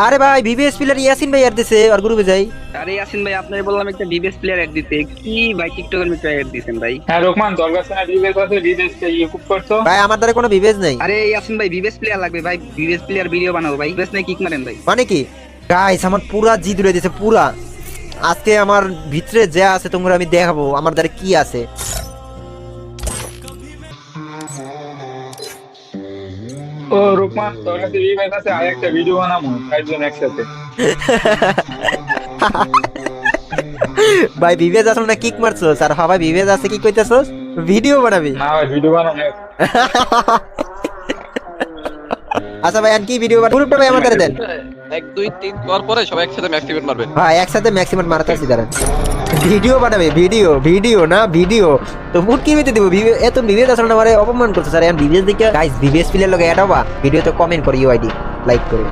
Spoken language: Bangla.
আরে ভাই ভিভিএস প্লেয়ার ইয়াসিন ভাই আর দিছে আর গ্রুপে যাই। আরে ইয়াসিন ভাই, আপনার বললাম একটা ডিবিএস প্লেয়ার অ্যাড দিতে, কি ভাই টিকটকের মধ্যে অ্যাড দিছেন ভাই? হ্যাঁ রোকমান, তোর কাছে না বিবেক আছে, বিদেশকে ইউকুব করছো? ভাই আমার দ্বারা কোনো ভিভিএস নেই। আরে ইয়াসিন ভাই, বিবেস প্লেয়ার লাগবে ভাই, বিবেস প্লেয়ার ভিডিও বানাবো ভাই, বিবেস নিয়ে কিক মারেন ভাই। মানে কি গাইস, আমার পুরা জি তুলে দিছে পুরা। আজকে আমার ভিতরে যা আছে তোমরা আমি দেখাবো আমার দ্বারা কি আছে। ও রোকমান, তোর কাছে বিবেক আছে, আর একটা ভিডিও বানাবো চারজন একসাথে। ভাই ভিভিএস আসলে না কিক মারছস আর ভাই ভিভিএস আছে কি কইতাছস? ভিডিও বানাবি? না ভাই, ভিডিও বানাবো। আচ্ছা ভাই আর কি ভিডিও বানাবি? গ্রুপটা ভাই আমাদের দেন 1 2 3 করার পরে সবাই একসাথে ম্যাক্সিমেট মারবেন ভাই, একসাথে ম্যাক্সিমাম মারতাছি দাঁড়ান। ভিডিও বানাবে, ভিডিও ভিডিও না ভিডিও তো মুড কি হইতে দিব? এত ভিভিএস আসলে আমারে অপমান করতে স্যার। এখন ভিভিএস দেখে গাইস ভিভিএস প্লেয়ার লগে অ্যাড হবা, ভিডিওতে কমেন্ট করি, ইউআইডি লাইক করে।